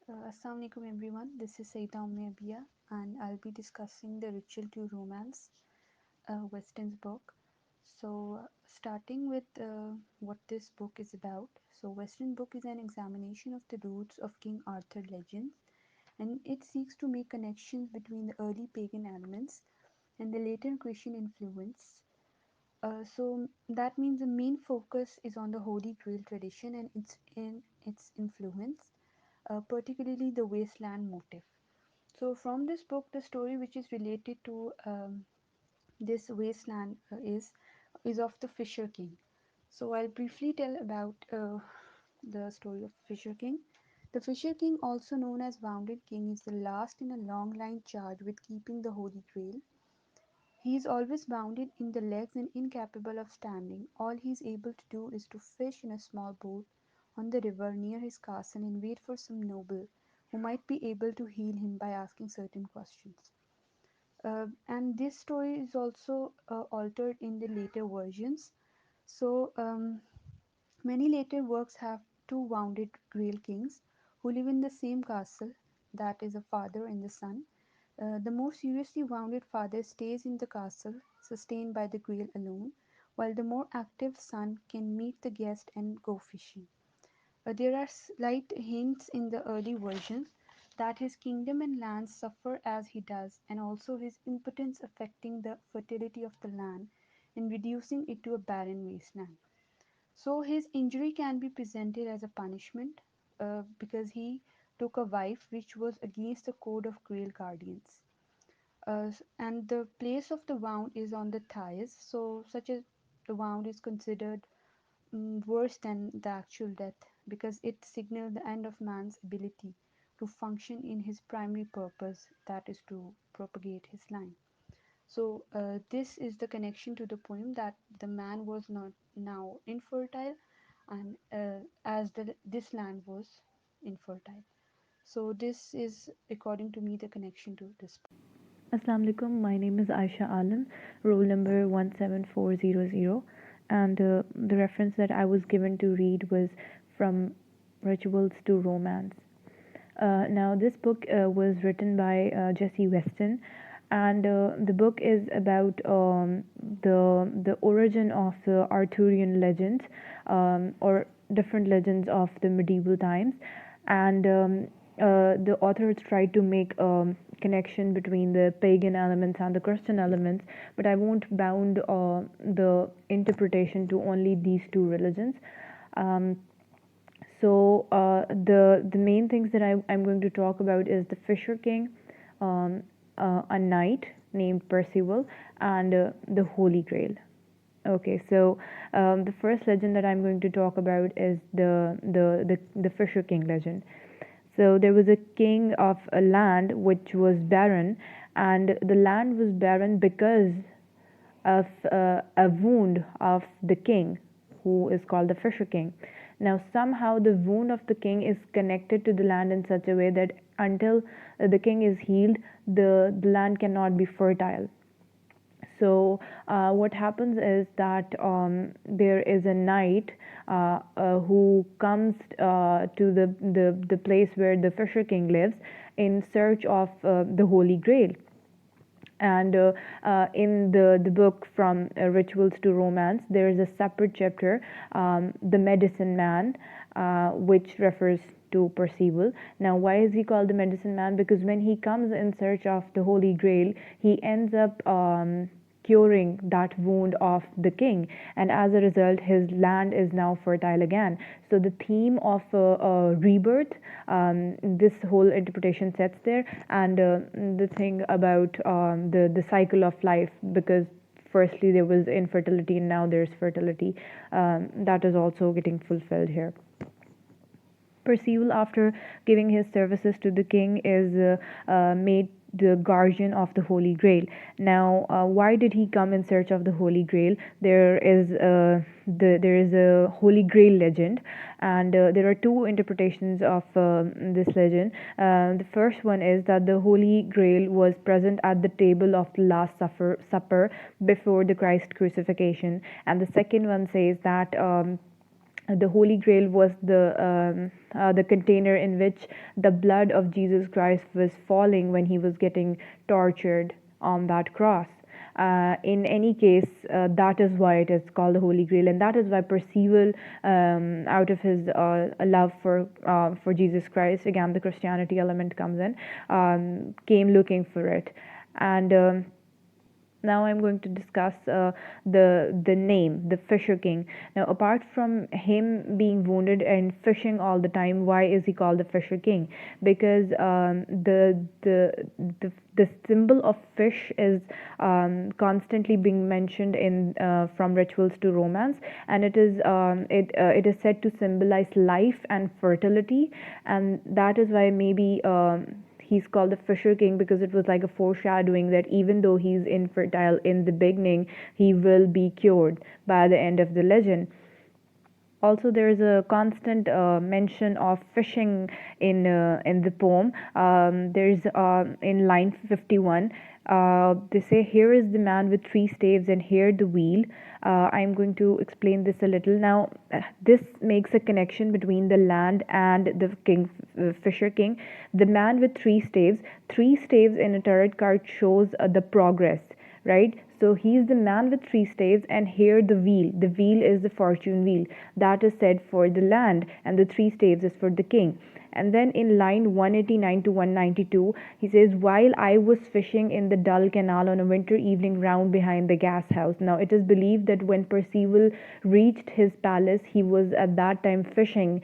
Assalamu alaikum everyone. This is Saida Ummiyabia and I'll be discussing the Ritual to Romance, Weston's book. Starting with what this book is about. Weston book is an examination of the roots of King Arthur legends, and it seeks to make connections between the early pagan elements and the later Christian influence. That means the main focus is on the Holy Grail tradition and its influence, particularly the wasteland motif. So, from this book, the story which is related to this wasteland is of the Fisher King. So, I'll briefly tell about the story of Fisher King. The Fisher King, also known as Wounded King, is the last in a long line charged with keeping the Holy Grail. He is always wounded in the legs and incapable of standing. All he is able to do is to fish in a small boat on the river near his castle and wait for some noble who might be able to heal him by asking certain questions. And this story is also altered in the later versions. So, many later works have two wounded Grail kings who live in the same castle, that is, a father and the son. The more seriously wounded father stays in the castle, sustained by the Grail alone, while the more active son can meet the guest and go fishing. There are slight hints in the early versions that his kingdom and lands suffer as he does, and also his impotence affecting the fertility of the land and reducing it to a barren wasteland. So his injury can be presented as a punishment because he took a wife which was against the code of Grail guardians. And the place of the wound is on the thighs, so such as the wound is considered worse than the actual death because it signaled the end of man's ability to function in his primary purpose, that is to propagate his line. So, this is the connection to the poem that the man was not now infertile, and as this land was infertile. So, this is according to me the connection to this. Assalamu alaikum. My name is Aisha Alam, roll number 17400, and the reference that I was given to read was from Rituals to Romance. Now, this book was written by Jessie Weston, and the book is about the origin of the Arthurian legends, or different legends of the medieval times, and the authors tried to make a connection between the pagan elements and the Christian elements, but I won't bound the interpretation to only these two religions. Um, the main things that I'm going to talk about is the Fisher King, um, a knight named Percival, and the Holy Grail. Okay, so the first legend that I'm going to talk about is the Fisher King legend. So there was a king of a land which was barren, and the land was barren because of a wound of the king, who is called the Fisher King. Now, somehow the wound of the king is connected to the land in such a way that until the king is healed, the land cannot be fertile. So, what happens is that there is a knight who comes to the place where the Fisher King lives in search of the Holy Grail. And in the book From Rituals to Romance, there is a separate chapter, The Medicine Man, which refers to Percival. Now, why is he called the Medicine Man? Because when he comes in search of the Holy Grail, he ends up curing that wound of the king, and as a result his land is now fertile again. So the theme of rebirth, this whole interpretation sets there, and the thing about the cycle of life, because firstly there was infertility and now there's fertility, that is also getting fulfilled here. Percival, after giving his services to the king, is made the guardian of the Holy Grail. Now, why did he come in search of the Holy Grail? There is a Holy Grail legend, and there are two interpretations of this legend. The first one is that the Holy Grail was present at the table of the Last Supper before the Christ crucifixion, and the second one says that The Holy Grail was the container in which the blood of Jesus Christ was falling when he was getting tortured on that cross. In any case, that is why it is called the Holy Grail, and that is why Percival, out of his love for Jesus Christ, again the Christianity element comes in, came looking for it, and. Now I'm going to discuss the name, the Fisher King. Now, apart from him being wounded and fishing all the time, why is he called the Fisher King? Because the symbol of fish is constantly being mentioned in from rituals to romance, and it is said to symbolize life and fertility, and that is why maybe. He's called the Fisher King because it was like a foreshadowing that even though he's infertile in the beginning, he will be cured by the end of the legend. Also, there is a constant mention of fishing in the poem. There's in line 51. They say, "Here is the man with three staves, and here the wheel." I'm going to explain this a little now. This makes a connection between the land and the king, Fisher King. The man with three staves in a tarot card shows the progress, right? So he's the man with three staves, and here the wheel. The wheel is the fortune wheel. That is said for the land, and the three staves is for the king. And then in line 189 to 192, he says, "While I was fishing in the dull canal on a winter evening round behind the gas house." Now, it is believed that when Percival reached his palace, he was at that time fishing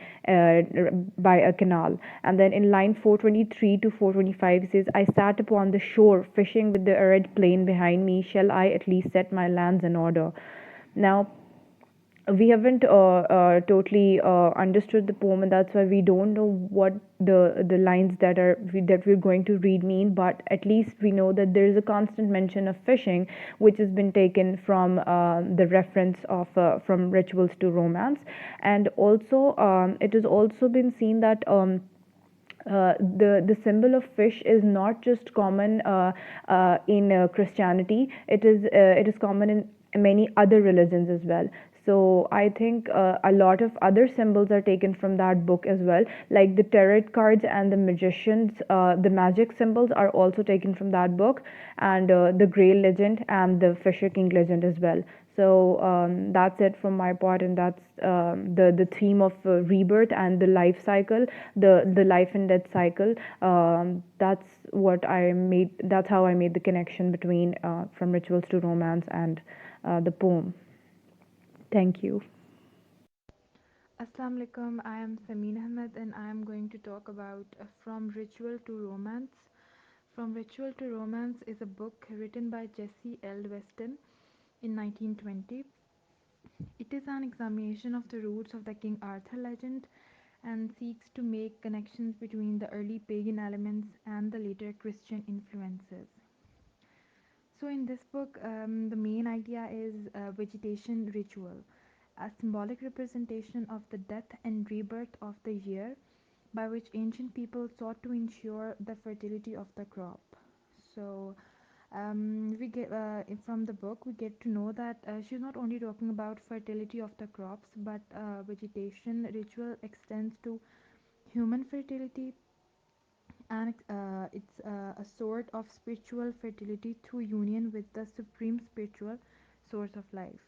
by a canal. And then in line 423 to 425, he says, "I sat upon the shore, fishing with the arid plain behind me. Shall I at least set my lands in order?" Now, we haven't totally understood the poem, and that's why we don't know what the lines that we're going to read mean. But at least we know that there is a constant mention of fishing, which has been taken from the reference of from rituals to romance. And also it has also been seen that the symbol of fish is not just common in Christianity. It is common in many other religions as well. So I think a lot of other symbols are taken from that book as well, like the tarot cards and the magicians. The magic symbols are also taken from that book, and the Grail legend and the Fisher King legend as well. So that's it from my part, and that's the theme of rebirth and the life cycle, the life and death cycle. That's what I made. That's how I made the connection between from rituals to romance and the poem. Thank you. Assalamu alaikum. I am Samin Ahmed and I am going to talk about From Ritual to Romance. From Ritual to Romance is a book written by Jessie Weston in 1920. It is an examination of the roots of the King Arthur legend and seeks to make connections between the early pagan elements and the later Christian influences. So, in this book, the main idea is vegetation ritual, a symbolic representation of the death and rebirth of the year by which ancient people sought to ensure the fertility of the crop. So, we get from the book we get to know that she's not only talking about fertility of the crops, but vegetation ritual extends to human fertility, and it's a sort of spiritual fertility through union with the supreme spiritual source of life.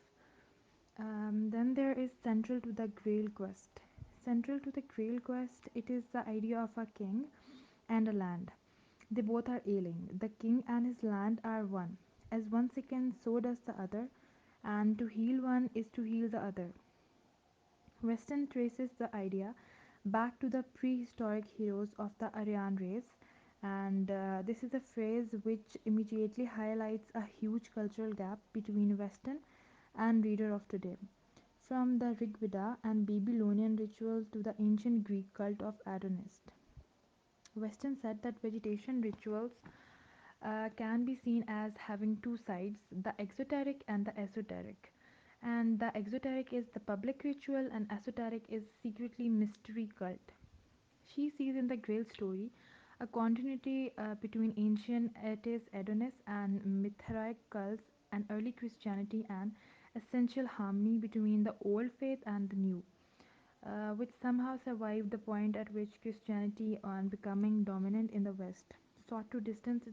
Then there is central to the Grail quest. Central to the Grail quest, it is the idea of a king and a land. They both are ailing. The king and his land are one. As one sickens, so does the other, and to heal one is to heal the other. Weston traces the idea back to the prehistoric heroes of the Aryan race, and this is a phrase which immediately highlights a huge cultural gap between Western and reader of today. From the Rig Veda and Babylonian rituals to the ancient Greek cult of Adonis, Weston said that vegetation rituals can be seen as having two sides, the exoteric and the esoteric. And the exoteric is the public ritual, and esoteric is secretly mystery cult. She sees in the Grail story a continuity between ancient Attis Adonis and Mithraistic cults and early Christianity, and essential harmony between the old faith and the new. which somehow survived the point at which Christianity, on becoming dominant in the West, sought to distance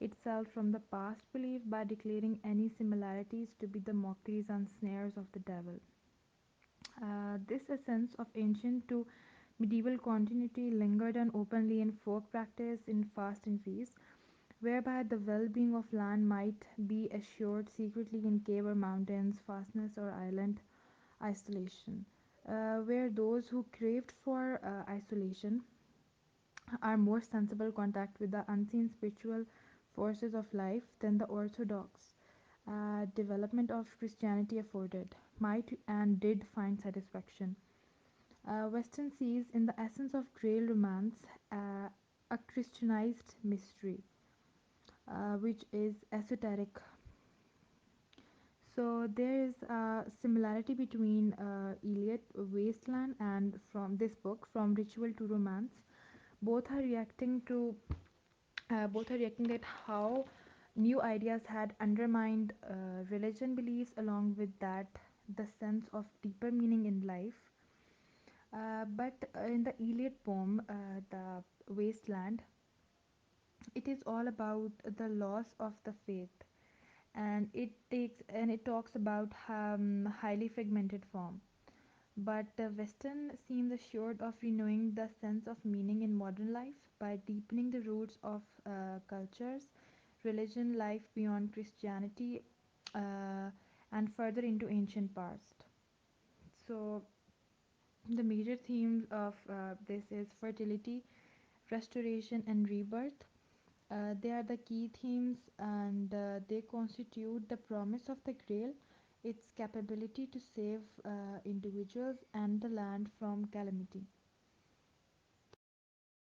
itself from the past belief by declaring any similarities to be the mockeries and snares of the devil. This essence of ancient to medieval continuity lingered on openly in folk practice in fast increase, whereby the well-being of land might be assured secretly in cave or mountains, fastness or island isolation, where those who craved for isolation are more sensible contact with the unseen spiritual forces of life than the orthodox development of Christianity afforded, might and did find satisfaction. Weston sees in the essence of Grail romance a Christianized mystery, which is esoteric. So there is a similarity between Iliad, Wasteland, and from this book, from ritual to romance. Both are reacting to both are reacting at how new ideas had undermined religion beliefs, along with that the sense of deeper meaning in life. But in the Iliad poem, the Wasteland, it is all about the loss of the faith, and it talks about highly fragmented form. But the Western seems assured of renewing the sense of meaning in modern life by deepening the roots of cultures, religion, life beyond Christianity, uh, and further into ancient past. So the major themes of this is fertility, restoration, and rebirth. They are the key themes, and they constitute the promise of the Grail, its capability to save individuals and the land from calamity.